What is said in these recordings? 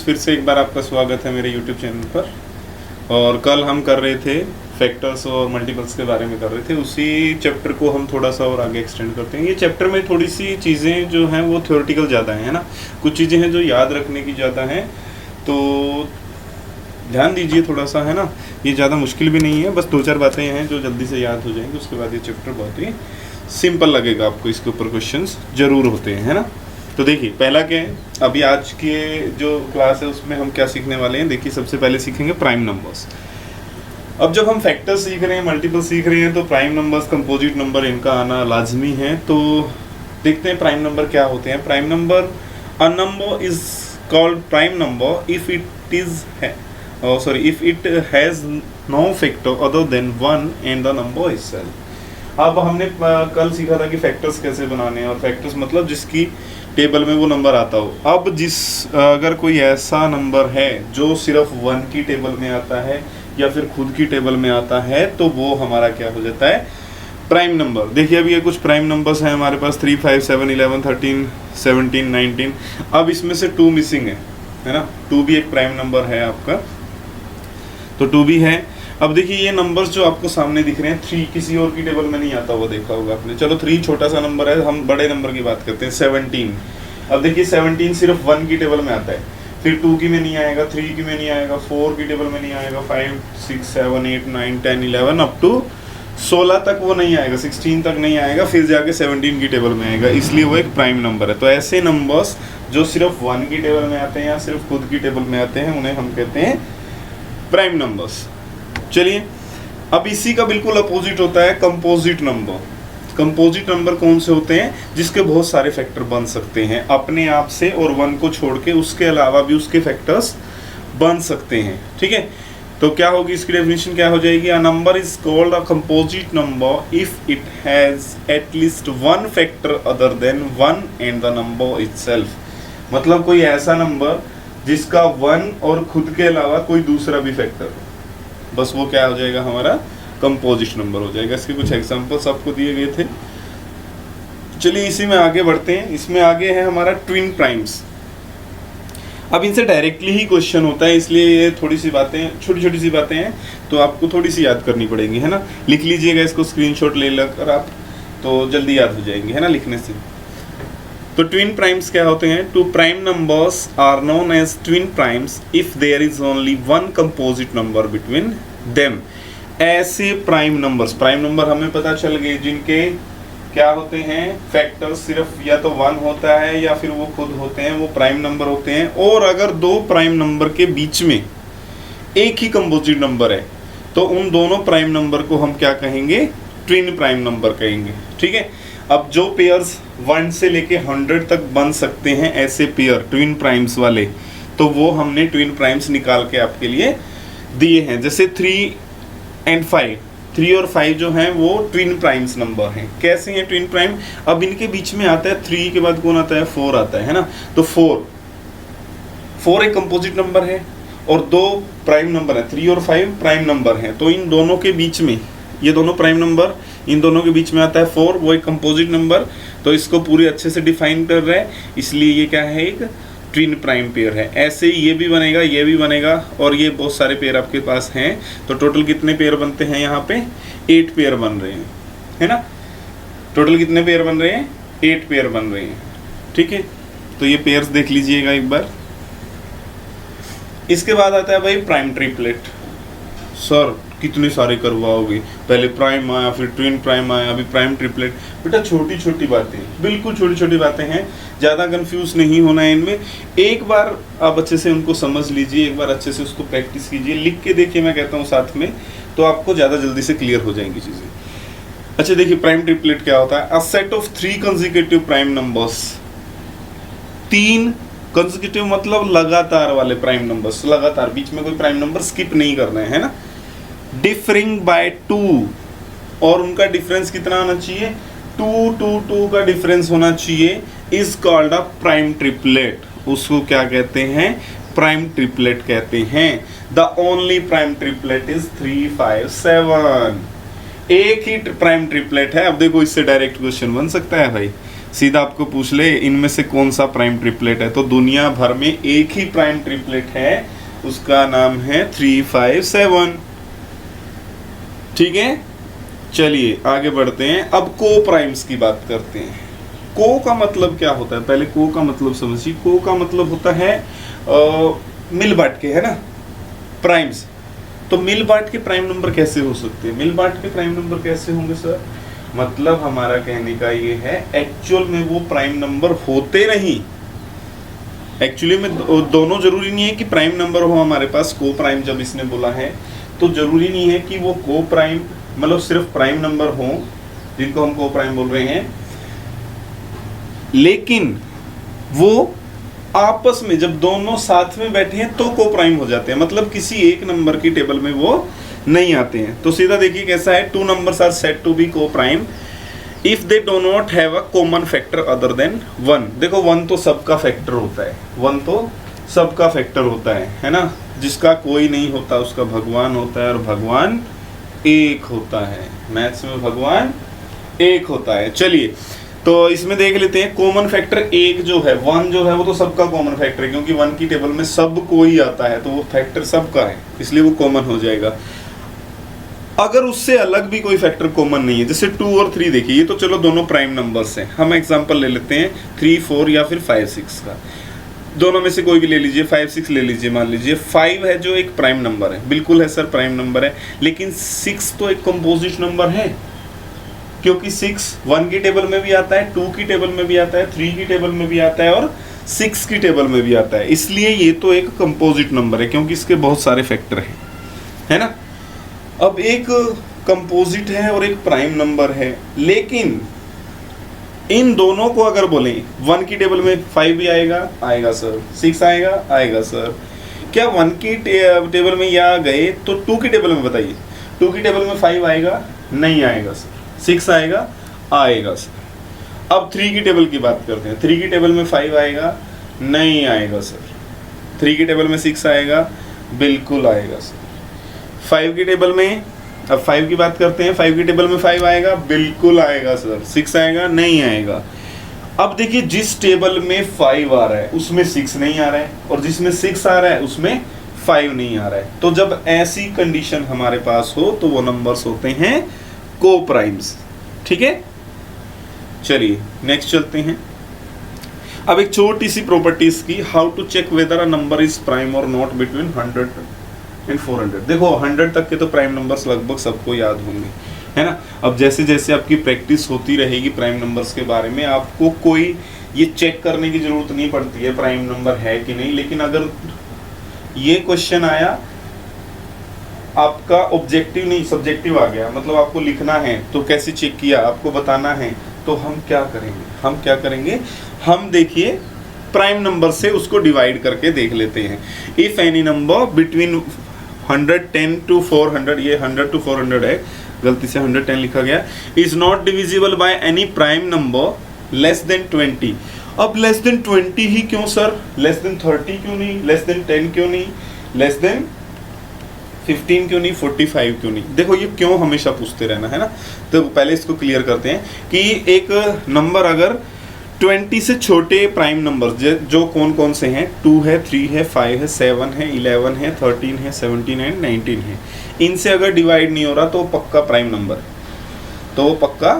Friends, फिर से एक बार आपका स्वागत है मेरे यूट्यूब चैनल पर। और कल हम कर रहे थे फैक्टर्स और मल्टीपल्स के बारे में कर रहे थे, उसी चैप्टर को हम थोड़ा सा और आगे एक्सटेंड करते हैं। ये चैप्टर में थोड़ी सी चीज़ें जो हैं वो थ्योरेटिकल ज़्यादा हैं, है ना। कुछ चीज़ें हैं जो याद रखने की ज़्यादा हैं, तो ध्यान दीजिए थोड़ा सा, है ना। ये ज़्यादा मुश्किल भी नहीं है, बस 2-4 बातें हैं जो जल्दी से याद हो जाएंगी। उसके बाद ये चैप्टर बहुत ही सिंपल लगेगा आपको, इसके ऊपर क्वेश्चंस ज़रूर होते हैं, है ना। तो देखिए पहला क्या है, अभी आज के जो क्लास है उसमें हम क्या सीखने वाले हैं। देखिए सबसे पहले सीखेंगे प्राइम नंबर्स। अब जब हम फैक्टर्स सीख रहे हैं, मल्टीपल सीख रहे हैं, तो प्राइम नंबर्स, कंपोजिट नंबर, इनका आना लाजमी है। तो देखते हैं प्राइम नंबर क्या होते हैं। Prime number, a number is called prime number if it has no factor other than 1 and the number itself. अब हमने कल सीखा था कि फैक्टर्स कैसे बनाने हैं, और फैक्टर्स मतलब जिसकी टेबल में वो नंबर आता हो। अब अगर कोई ऐसा नंबर है जो सिर्फ 1 की टेबल में आता है या फिर खुद की टेबल में आता है, तो वो हमारा क्या हो जाता है, प्राइम नंबर। देखिए अभी ये कुछ प्राइम नंबर्स हैं हमारे पास, 3, 5, 7, 11, 13, 17, 19। अब इसमें से 2 मिसिंग है ना। 2 भी एक प्राइम नंबर है आपका, तो 2 भी है। अब देखिए ये नंबर्स जो आपको सामने दिख रहे हैं, 3 किसी और की टेबल में नहीं आता, वो देखा होगा आपने। चलो 3 छोटा सा नंबर है, हम बड़े नंबर की बात करते हैं, 17। अब देखिए 17 सिर्फ 1 की टेबल में आता है, फिर 2 की में नहीं आएगा, 3 की में नहीं आएगा, 4 की टेबल में नहीं आएगा, 5, 6, 7, 8, 9, 10, 11 अप टू 16 तक वो नहीं आएगा, 16 तक नहीं आएगा, फिर जाके 17 की टेबल में आएगा, इसलिए वो एक प्राइम नंबर है। तो ऐसे नंबर्स जो सिर्फ 1 की टेबल में आते हैं या सिर्फ खुद की टेबल में आते हैं, उन्हें हम कहते हैं प्राइम नंबर्स। चलिए अब इसी का बिल्कुल अपोजिट होता है कंपोजिट नंबर। कंपोजिट नंबर कौन से होते हैं, जिसके बहुत सारे फैक्टर बन सकते हैं अपने आप से, और 1 को छोड़ के उसके अलावा भी उसके फैक्टर्स बन सकते हैं। ठीक है, तो क्या होगी इसकी डेफिनेशन, क्या हो जाएगी, अ number is called a composite number if it has at least 1 factor other than 1 and the number itself. मतलब कोई ऐसा नंबर जिसका 1 और खुद के अलावा कोई दूसरा भी फैक्टर हो, बस वो क्या हो जाएगा, हमारा कंपोजिट नंबर हो जाएगा। इसके कुछ एग्जांपल्स आपको दिए गए थे। चलिए इसी में आगे बढ़ते हैं। इसमें आगे है हमारा ट्विन प्राइम्स। अब इनसे डायरेक्टली ही क्वेश्चन होता है, इसलिए ये थोड़ी सी बातें, छोटी छोटी सी बातें हैं, तो आपको थोड़ी सी याद करनी पड़ेगी, है ना। लिख लीजिएगा इसको, स्क्रीनशॉट ले लेकर आप, तो जल्दी याद हो जाएंगे, है ना, लिखने से। तो ट्विन प्राइम्स क्या होते हैं, 2 prime numbers are known as twin primes if there is only 1 composite number between them. ऐसे प्राइम नंबर हमें पता चल गए जिनके क्या होते हैं, फैक्टर सिर्फ या तो 1 होता है या फिर वो खुद होते हैं, वो प्राइम नंबर होते हैं। और अगर 2 प्राइम नंबर के बीच में एक ही कंपोजिट नंबर है, तो उन दोनों प्राइम नंबर को हम क्या कहेंगे, ट्विन प्राइम नंबर कहेंगे। ठीक है, अब जो पेयर्स 1 से लेके 100 तक बन सकते हैं, ऐसे पेयर ट्विन प्राइम्स वाले, तो वो हमने ट्विन प्राइम्स निकाल के आपके लिए दिए हैं। जैसे 3 और 5 जो हैं वो ट्विन प्राइम्स नंबर हैं। कैसे हैं ट्विन प्राइम, अब इनके बीच में आता है 3 के बाद कौन आता है, 4 आता है ना। तो 4 एक कंपोजिट नंबर है, और 2 प्राइम नंबर है, 3 और 5 प्राइम नंबर हैं। तो इन दोनों के बीच में, ये दोनों प्राइम नंबर, इन दोनों के बीच में आता है 4, वो एक कंपोजिट नंबर। तो इसको पूरे अच्छे से डिफाइन कर रहे हैं, इसलिए ये क्या है, एक ट्विन प्राइम पेयर है। ऐसे ही ये भी बनेगा, ये भी बनेगा, और ये बहुत सारे पेयर आपके पास हैं। तो टोटल कितने पेयर बनते हैं, यहाँ पे 8 पेयर बन रहे हैं, है ना। टोटल कितने पेयर बन रहे हैं, 8 पेयर बन रहे हैं। ठीक है, तो ये पेयर्स देख लीजिएगा एक बार। इसके बाद आता है भाई प्राइम ट्रिपलेट। सर कितने सारे करवाओगे, पहले प्राइम आया, फिर ट्विन प्राइम आया, अभी प्राइम ट्रिपलेट। बेटा छोटी छोटी बातें, बिल्कुल छोटी छोटी बातें हैं, ज़्यादा कंफ्यूज नहीं होना है इनमें। एक बार आप अच्छे से उनको समझ लीजिए, एक बार अच्छे से उसको प्रैक्टिस कीजिए, लिख के देखिए, मैं कहता हूँ साथ में, तो आपको ज़्यादा जल्दी से क्लियर हो जाएंगी चीज़ें। अच्छा देखिए प्राइम ट्रिपलेट क्या होता है, a set of 3 consecutive prime numbers. 3 consecutive मतलब लगातार वाले प्राइम नंबर्स, लगातार, बीच में कोई प्राइम नंबर स्किप नहीं करना है ना। डिफरिंग बाय 2, और उनका डिफरेंस कितना आना चाहिए, 2 का डिफरेंस होना चाहिए, is called a prime triplet. उसको क्या कहते हैं, प्राइम ट्रिपलेट कहते हैं। The only prime triplet is 3, 5, 7। एक ही प्राइम ट्रिपलेट है। अब देखो इससे डायरेक्ट क्वेश्चन बन सकता है भाई, सीधा आपको पूछ ले इनमें से कौन सा प्राइम ट्रिपलेट है, तो दुनिया भर में एक ही प्राइम ट्रिपलेट है, उसका नाम है 3 5 7। ठीक है, चलिए आगे बढ़ते हैं। अब को प्राइम्स की बात करते हैं। को का मतलब क्या होता है, पहले को का मतलब समझिए। को का मतलब होता है मिल बांट के, है ना, प्राइम्स। तो मिल बांट के प्राइम नंबर कैसे हो सकते हैं, मिल बांट के प्राइम नंबर कैसे होंगे सर? मतलब हमारा कहने का ये है एक्चुअल में वो प्राइम नंबर होते नहीं। एक्चुअली में दोनों जरूरी नहीं है कि प्राइम नंबर हो हमारे पास। को प्राइम जब इसने बोला है तो जरूरी नहीं है कि वो को प्राइम मतलब सिर्फ प्राइम नंबर हो जिनको हम को प्राइम बोल रहे हैं, लेकिन वो आपस में जब दोनों साथ में बैठे हैं तो को प्राइम हो जाते हैं। मतलब किसी एक नंबर की टेबल में वो नहीं आते हैं। तो सीधा देखिए कैसा है, 2 numbers are said to be coprime if they do not have a common factor other than 1। देखो 1 तो सबका फैक्टर होता है, 1 तो सबका फैक्टर होता है ना। जिसका कोई नहीं होता उसका भगवान होता है, और भगवान एक होता है। मैथ्स में भगवान एक होता है। चलिए तो इसमें देख लेते हैं कॉमन फैक्टर एक जो है 1 जो है वो तो सबका कॉमन फैक्टर है, क्योंकि 1 की टेबल में सब कोई आता है तो वो फैक्टर सबका है, इसलिए वो कॉमन हो जाएगा। अगर उससे अलग भी कोई फैक्टर कॉमन नहीं है, जैसे 2 और 3 देखिए, ये तो चलो दोनों प्राइम नंबर्स हैं। हम एग्जांपल ले लेते हैं 3 4 या फिर 5 6 का। दोनों में से कोई भी ले लीजिए, 5 6 ले लीजिए। मान लीजिए 5 है जो एक प्राइम नंबर है, बिल्कुल है सर प्राइम नंबर है, लेकिन 6 तो एक कंपोजिट नंबर है, क्योंकि 6 1 की टेबल में भी आता है, 2 की टेबल में भी आता है, 3 की टेबल में भी आता है और 6 की टेबल में भी आता है। इसलिए ये तो एक कंपोजिट नंबर है, क्योंकि इसके बहुत सारे फैक्टर हैं, है ना। अब एक कंपोजिट है और एक प्राइम नंबर है, लेकिन इन दोनों को अगर बोलें 1 की टेबल में 5 भी आएगा सर, 6 आएगा सर। क्या 1 की टेबल में या गए तो 2 की टेबल में बताइए, 2 की टेबल में 5 आएगा? नहीं आएगा सर। 6 आएगा सर। अब 3 की टेबल की बात करते हैं। 3 की टेबल में 5 आएगा? नहीं आएगा सर। 3 की टेबल में 6 आएगा? बिल्कुल आएगा सर। 5 की टेबल में, अब 5 की बात करते हैं, 5 की टेबल में 5 आएगा? बिल्कुल आएगा सर। 6 आएगा? नहीं आएगा। अब देखिए जिस टेबल में 5 आ रहा है उसमें 6 नहीं आ रहा है, और जिसमें 6 आ रहा है उसमें 5 नहीं आ रहा है। तो जब ऐसी कंडीशन हमारे पास हो तो वो नंबर्स होते हैं को प्राइम्स। ठीक है, चलिए नेक्स्ट चलते हैं। अब एक छोटी सी प्रॉपर्टीज की, how to check whether a number is prime और नॉट बिटवीन 100 एंड 400। देखो 100 तक के तो प्राइम नंबर्स लगभग सबको याद होंगे, है ना। अब जैसे जैसे आपकी प्रैक्टिस होती रहेगी प्राइम नंबर्स के बारे में, आपको कोई ये चेक करने की जरूरत नहीं पड़ती है प्राइम नंबर है कि नहीं। लेकिन अगर ये क्वेश्चन आया, आपका ऑब्जेक्टिव नहीं सब्जेक्टिव आ गया, मतलब आपको लिखना है तो कैसे चेक किया आपको बताना है, तो हम क्या करेंगे, हम देखिए प्राइम नंबर से उसको डिवाइड करके देख लेते हैं। If any number between 110 to 400, ये 100 to 400 है, गलती से 110 लिखा गया, is not divisible by any prime number less than 20। अब लेस देन 20 ही क्यों सर, लेस देन 30 क्यों नहीं, लेस देन 10 क्यों नहीं, लेस देन 15 क्यों नहीं, 45 क्यों नहीं? देखो ये क्यों हमेशा पूछते रहना, है ना। तो पहले इसको क्लियर करते हैं कि एक नंबर अगर 20 से छोटे प्राइम नंबर जो कौन कौन से हैं, 2 है, 3 है, 5 है, 7 है, 11 है, 13 है, 17 है, 19 है, इनसे अगर डिवाइड नहीं हो रहा तो वो पक्का प्राइम नंबर है, तो वो पक्का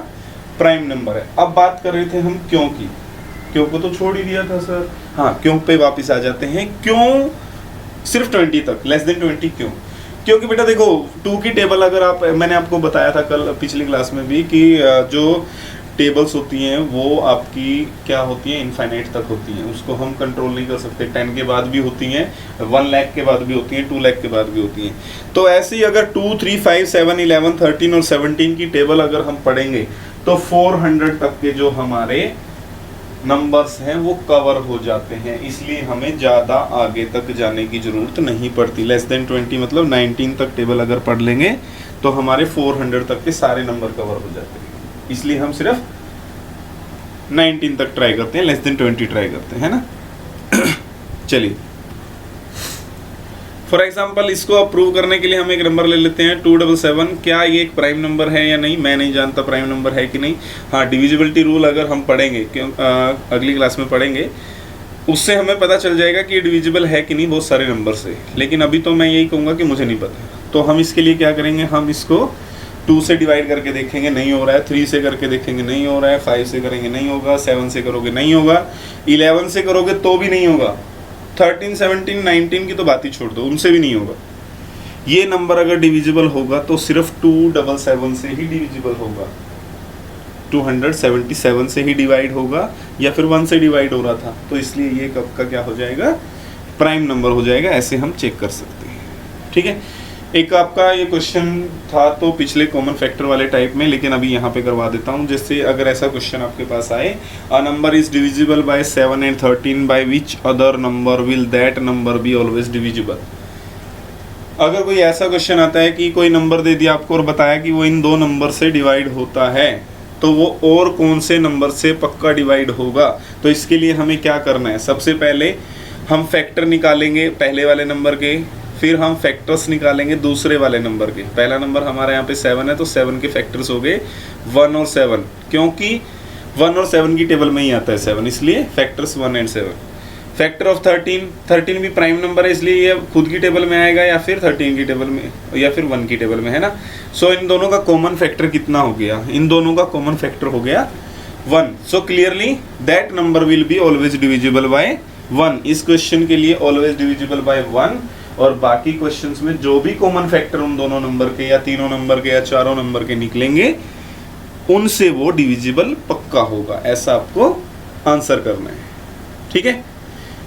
प्राइम नंबर है। अब बात कर रहे थे हम क्यों की, क्यों को तो छोड़ ही दिया था सर। हाँ, क्यों पे वापस आ जाते हैं। क्यों सिर्फ 20 तक, लेस देन 20 क्यों? क्योंकि बेटा देखो 2 की टेबल अगर आप, मैंने आपको बताया था कल पिछली क्लास में भी कि जो टेबल्स होती हैं वो आपकी क्या होती हैं, इनफाइनाइट तक होती हैं, उसको हम कंट्रोल नहीं कर सकते। 10 के बाद भी होती हैं, 1 लाख के बाद भी होती हैं, 2 लाख के बाद भी होती हैं। तो ऐसे ही अगर 2 3 5 7 11 13 और 17 की टेबल अगर हम पढ़ेंगे तो 400 तक के जो हमारे नंबर्स हैं वो कवर हो जाते हैं, इसलिए हमें ज़्यादा आगे तक जाने की ज़रूरत नहीं पड़ती। लेस देन 20 मतलब 19 तक टेबल अगर पढ़ लेंगे तो हमारे 400 तक के सारे नंबर कवर हो जाते हैं, इसलिए हम सिर्फ 19 तक ट्राई करते हैं, लेस देन 20 ट्राई करते हैं, है ना। चलिए फॉर एग्जाम्पल इसको अप्रूव करने के लिए हम एक नंबर ले लेते हैं 277। क्या ये एक प्राइम नंबर है या नहीं, मैं नहीं जानता प्राइम नंबर है कि नहीं। हाँ, डिविजिबिलिटी रूल अगर हम पढ़ेंगे, क्यों अगली क्लास में पढ़ेंगे, उससे हमें पता चल जाएगा कि ये डिविजिबल है कि नहीं बहुत सारे नंबर से। लेकिन अभी तो मैं यही कहूँगा कि मुझे नहीं पता। तो हम इसके लिए क्या करेंगे, हम इसको 2 से डिवाइड करके देखेंगे, नहीं हो रहा है। 3 से करके देखेंगे, नहीं हो रहा है। 5 से करेंगे, नहीं होगा। 7 से करोगे, नहीं होगा। 11 से करोगे तो भी नहीं होगा। 13, 17, 19 की तो बात ही छोड़ दो, उनसे भी नहीं होगा। ये नंबर अगर डिविजिबल होगा तो सिर्फ 277 से ही डिविजिबल होगा। 277 से ही डिवाइड होगा, या फिर 1 से डिवाइड हो रहा था, तो इसलिए ये कब का क्या हो जाएगा, प्राइम नंबर हो जाएगा। ऐसे हम चेक कर सकते हैं। ठीक है, एक आपका ये क्वेश्चन था तो पिछले कॉमन फैक्टर वाले टाइप में, लेकिन अभी यहाँ पे करवा देता हूँ। जैसे अगर ऐसा क्वेश्चन आपके पास आए, अ number is divisible bye 7 and 13, bye which other number will that number be always divisible. अगर कोई ऐसा क्वेश्चन आता है कि कोई नंबर दे दिया आपको और बताया कि वो इन 2 नंबर से डिवाइड होता है, तो वो और कौन से नंबर से पक्का डिवाइड होगा। तो इसके लिए हमें क्या करना है, सबसे पहले हम फैक्टर निकालेंगे पहले वाले नंबर के, फिर हम फैक्टर्स निकालेंगे दूसरे वाले नंबर के। पहला नंबर हमारे यहाँ पे 7 है, तो 7 के फैक्टर्स हो गए 1 और 7, क्योंकि 1 और 7 की टेबल में ही आता है 7, इसलिए फैक्टर्स 1 and 7। फैक्टर ऑफ 13 भी प्राइम नंबर है, इसलिए ये खुद की टेबल में आएगा, या फिर 13 की टेबल में, या फिर 1 की टेबल में, है ना। सो इन दोनों का कॉमन फैक्टर कितना हो गया, इन दोनों का कॉमन फैक्टर हो गया 1। So clearly that number will be always divisible by 1। इस क्वेश्चन के लिए ऑलवेज डिविजिबल बाय 1, और बाकी क्वेश्चंस में जो भी कॉमन फैक्टर उन दोनों नंबर के, या तीनों नंबर के, या चारों नंबर के निकलेंगे, उनसे वो डिविजिबल पक्का होगा। ऐसा आपको आंसर करना है। ठीक है,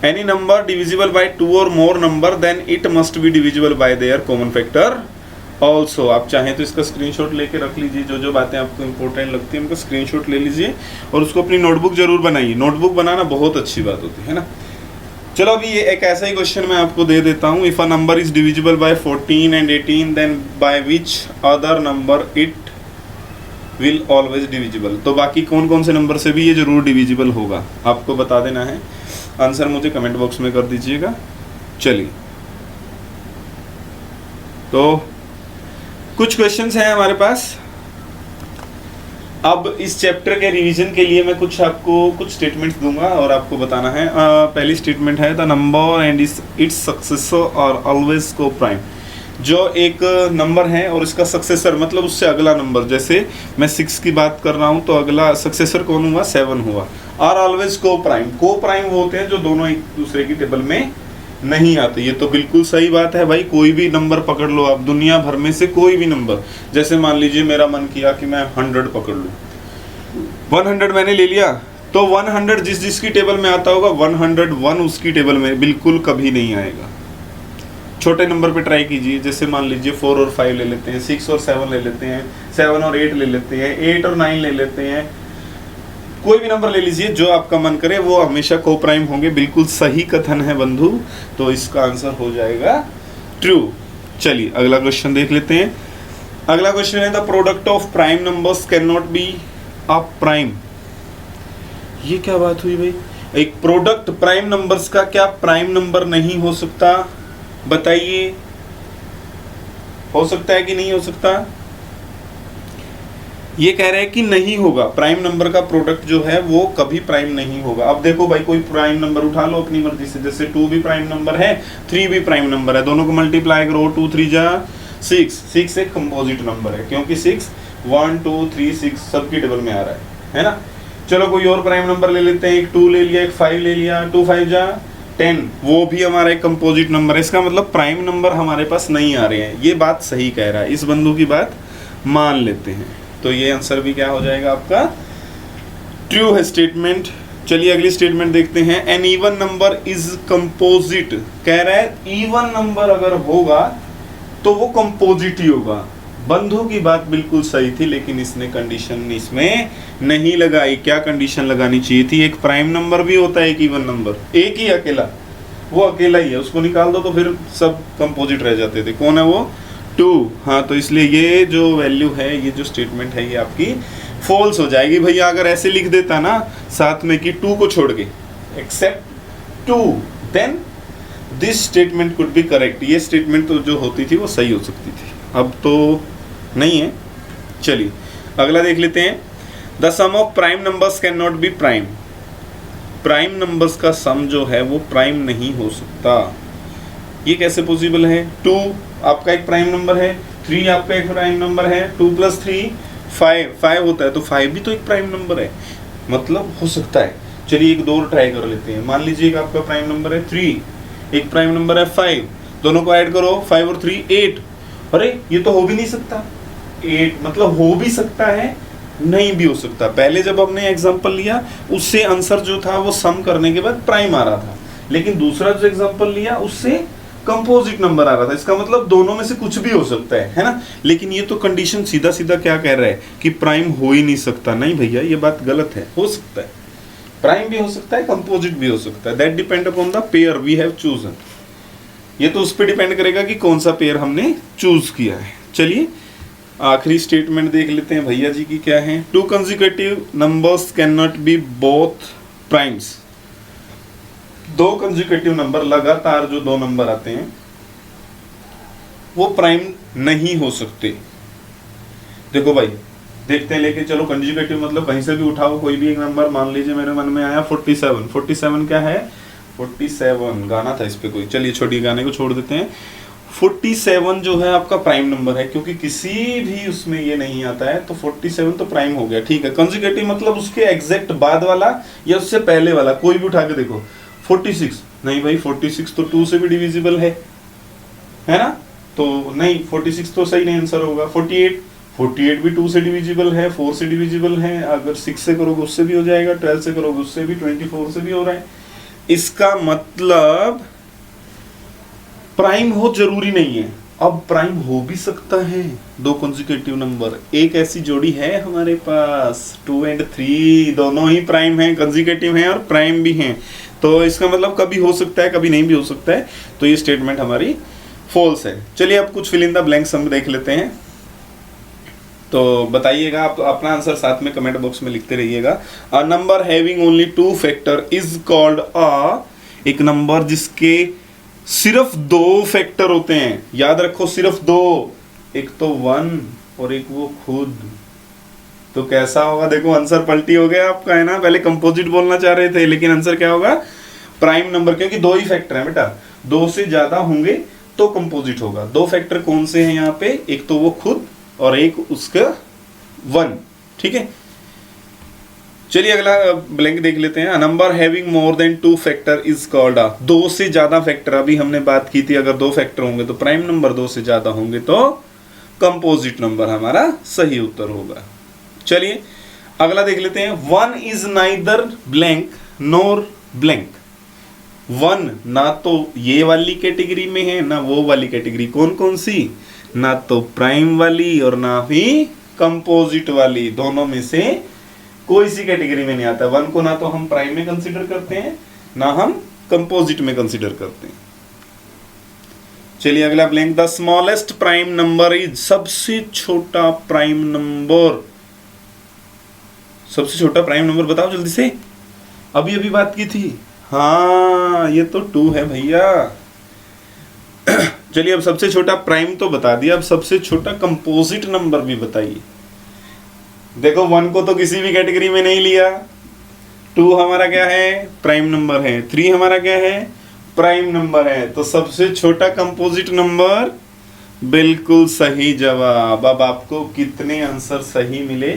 एनी नंबर डिविजिबल बाय 2 और more number, then it must be divisible by their common factor also. आप चाहें तो इसका स्क्रीनशॉट लेके रख लीजिए, जो जो बातें आपको इंपॉर्टेंट लगती है उनका स्क्रीनशॉट ले लीजिए, और उसको अपनी नोटबुक जरूर बनाइए। नोटबुक बनाना बहुत अच्छी बात होती है ना। चलो अभी ये एक ऐसा ही क्वेश्चन मैं आपको दे देता हूँ। If a number is divisible by 14 and 18, then by which other number it will always divisible. तो बाकी कौन कौन से नंबर से भी ये जरूर डिविजिबल होगा, आपको बता देना है। आंसर मुझे कमेंट बॉक्स में कर दीजिएगा। चलिए, तो कुछ क्वेश्चंस हैं हमारे पास। अब इस चैप्टर के रिवीजन के लिए मैं आपको कुछ स्टेटमेंट्स दूंगा और आपको बताना है। पहली स्टेटमेंट है, the number and its successor are always coprime. जो एक नंबर है और इसका सक्सेसर मतलब उससे अगला नंबर, जैसे मैं 6 की बात कर रहा हूँ तो अगला सक्सेसर कौन हुआ, 7 हुआ। आर ऑलवेज को प्राइम, को प्राइम वो होते हैं जो दोनों एक दूसरे की टेबल में नहीं आते। ये तो बिल्कुल सही बात है भाई। कोई भी नंबर पकड़ लो आप, दुनिया भर में से कोई भी नंबर, जैसे मान लीजिए मेरा मन किया कि मैं 100 पकड़ लूँ, 100 मैंने ले लिया, तो 100 जिस जिसकी टेबल में आता होगा 101 उसकी टेबल में बिल्कुल कभी नहीं आएगा। छोटे नंबर पे ट्राई कीजिए, जैसे मान लीजिए 4 और 5 ले लेते हैं, 6 और 7 ले लेते हैं, 7 और 8 ले लेते हैं, 8 और 9 ले लेते हैं। कोई भी नंबर ले लीजिए जो आपका मन करे, वो हमेशा को प्राइम होंगे। बिल्कुल सही कथन है बंधु, तो इसका आंसर हो जाएगा ट्रू। चलिए अगला क्वेश्चन देख लेते हैं। अगला क्वेश्चन है, the product of prime numbers can not be a prime. ये क्या बात हुई भाई, एक प्रोडक्ट प्राइम नंबर्स का क्या प्राइम नंबर नहीं हो सकता, बताइए। हो सकता है कि नहीं हो सकता? ये कह रहे हैं कि नहीं होगा, प्राइम नंबर का प्रोडक्ट जो है वो कभी प्राइम नहीं होगा। अब देखो भाई, कोई प्राइम नंबर उठा लो अपनी मर्जी से, जैसे 2 भी प्राइम नंबर है, 3 भी प्राइम नंबर है, दोनों को मल्टीप्लाई करो, 2 3 जा 6। 6 एक कंपोजिट नंबर है, क्योंकि 6 1 2 3 6 सबकी टेबल में आ रहा है ना। चलो कोई और प्राइम नंबर ले लेते हैं, एक 2 ले लिया, एक 5 ले लिया, 2 5 जा 10, वो भी हमारा एक कंपोजिट नंबर है। इसका मतलब प्राइम नंबर हमारे पास नहीं आ रहे हैं। ये बात सही कह रहा है, इस बंधु की बात मान लेते हैं। तो ये आंसर भी क्या हो जाएगा आपका, ट्रू है स्टेटमेंट। चलिए अगली स्टेटमेंट देखते हैं। An even number is composite, कह रहा है इवन नंबर अगर होगा तो वो कंपोजिट ही होगा। बंधु की बात बिल्कुल सही थी, लेकिन इसने कंडीशन इसमें नहीं लगाई। क्या कंडीशन लगानी चाहिए थी, एक प्राइम नंबर भी होता है, एक इवन नंबर, एक ही अकेला, वो अकेला ही है, उसको निकाल दो तो फिर सब कंपोजिट रह जाते थे। कौन है वो, 2। हाँ, तो इसलिए ये जो वैल्यू है, ये जो स्टेटमेंट है, ये आपकी फॉल्स हो जाएगी। भैया अगर ऐसे लिख देता ना साथ में कि 2 को छोड़ के, except 2, then this statement could be correct, ये स्टेटमेंट तो जो होती थी वो सही हो सकती थी, अब तो नहीं है। चलिए अगला देख लेते हैं। The sum of prime numbers can not be prime, prime numbers का सम जो है वो प्राइम नहीं हो सकता। ये कैसे पॉसिबल है? 2 आपका एक प्राइम नंबर है, 3 आपका एक प्राइम नंबर है, 2 + 3 5 होता है, तो 5 भी तो एक प्राइम नंबर है, मतलब हो सकता है। चलिए एक दो और ट्राई कर लेते हैं। मान लीजिए कि आपका प्राइम नंबर है 3, एक प्राइम नंबर है 5, दोनों को ऐड करो 5 और 3 8। अरे ये तो हो भी नहीं सकता। 8 मतलब हो भी सकता है, नहीं भी हो सकता। पहले जब हमने एग्जांपल लिया उससे आंसर जो था वो सम करने के बाद प्राइम आ रहा था, लेकिन दूसरा जो एग्जांपल लिया उससे कंपोजिट नंबर आ रहा था। इसका मतलब दोनों में से कुछ भी हो सकता है ना। लेकिन ये तो कंडीशन सीधा सीधा क्या कह रहा है कि प्राइम हो ही नहीं सकता। नहीं भैया ये बात गलत है, हो सकता है, प्राइम भी हो सकता है, कंपोजिट भी हो सकता है। That depend upon the pair we have chosen. ये तो उस पर डिपेंड करेगा कि कौन सा पेयर हमने चूज किया है। चलिए आखिरी स्टेटमेंट देख लेते हैं भैया जी की क्या है। 2 consecutive numbers can not B both primes, 2 consecutive number लगातार जो 2 नंबर आते हैं वो प्राइम नहीं हो सकते। देखो भाई देखते हैं, लेके चलो कंसेक्यूटिव मतलब कहीं से भी उठाओ कोई भी एक नंबर। मान लीजिए मेरे मन में आया 47, 47 क्या है? 47 गाना था इस पे कोई, चलिए छोड़िए गाने को छोड़ देते हैं। 47 जो है आपका प्राइम नंबर है, क्योंकि किसी भी उसमें ये नहीं आता है, तो 47 तो प्राइम हो गया, ठीक है। कंसेक्यूटिव मतलब उसके एग्जैक्ट बाद वाला या उससे पहले वाला, कोई भी उठा के देखो। 46 नहीं भाई, 46 तो 2 से भी डिविजिबल है ना, तो नहीं 46 तो सही नहीं आंसर होगा। 48 भी 2 से डिविजिबल है, 4 से डिविजिबल है, अगर 6 से करोगे उससे भी हो जाएगा, 12 से करोगे उससे भी, 24 से भी हो रहा है। इसका मतलब प्राइम हो जरूरी नहीं है। अब प्राइम हो भी सकता है 2 कंसेक्यूटिव नंबर। एक ऐसी जोड़ी है हमारे पास 2 और 3 दोनों ही प्राइम हैं, कंसेक्यूटिव हैं और प्राइम भी हैं। तो इसका मतलब कभी हो सकता है कभी नहीं भी हो सकता है, तो ये स्टेटमेंट हमारी फॉल्स है। चलिए अब कुछ फिल इन द ब्लैंक्स हम देख लेते हैं, तो बताइएगा। आप अपना आंसर साथ में कमेंट बॉक्स में लिखते रहिएगा। A number having only 2 factor is called एक नंबर जिसके सिर्फ 2 फैक्टर होते हैं, याद रखो सिर्फ 2, एक तो 1 और एक वो खुद। तो कैसा होगा? देखो आंसर पलटी हो गया आपका, है ना। पहले कंपोजिट बोलना चाह रहे थे, लेकिन आंसर क्या होगा? प्राइम नंबर, क्योंकि 2 ही फैक्टर है बेटा, 2 से ज्यादा होंगे तो कंपोजिट होगा। 2 फैक्टर कौन से हैं यहाँ पे? एक तो वो खुद और एक उसका 1, ठीक है। चलिए अगला ब्लैंक देख लेते हैं। Number having more than 2 factor is called 2 से ज्यादा फैक्टर। अभी हमने बात की थी अगर 2 फैक्टर होंगे तो प्राइम नंबर, 2 से ज्यादा होंगे तो कंपोजिट नंबर हमारा सही उत्तर होगा। चलिए अगला देख लेते हैं। 1 is neither blank NOR blank. 1 ना तो ये वाली कैटेगरी में है ना वो वाली कैटेगरी। कौन कौन सी? ना तो प्राइम वाली और ना ही कंपोजिट वाली, दोनों में से कोई सी कैटेगरी में नहीं आता। 1 को ना तो हम प्राइम में कंसीडर करते हैं ना हम कंपोजिट में कंसीडर करते हैं। चलिए अगला blank. The smallest prime number is, सबसे छोटा प्राइम नंबर, सबसे छोटा प्राइम नंबर बताओ जल्दी से। अभी अभी बात की थी, हाँ ये तो 2 है भैया। चलिए अब सबसे छोटा प्राइम तो बता दिया, अब सबसे छोटा कंपोजिट नंबर भी बताइए। देखो 1 को तो किसी भी कैटेगरी में नहीं लिया, 2 हमारा क्या है? प्राइम नंबर है, 3 हमारा क्या है? प्राइम नंबर है, तो सबसे छोटा कंपोजिट नंबर। बिल्कुल सही जवाब। अब आपको कितने आंसर सही मिले,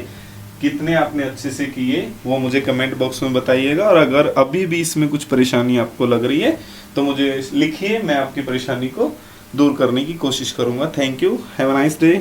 कितने आपने अच्छे से किए, वो मुझे कमेंट बॉक्स में बताइएगा। और अगर अभी भी इसमें कुछ परेशानी आपको लग रही है तो मुझे लिखिए, मैं आपकी परेशानी को दूर करने की कोशिश करूंगा। Thank you, have a nice day.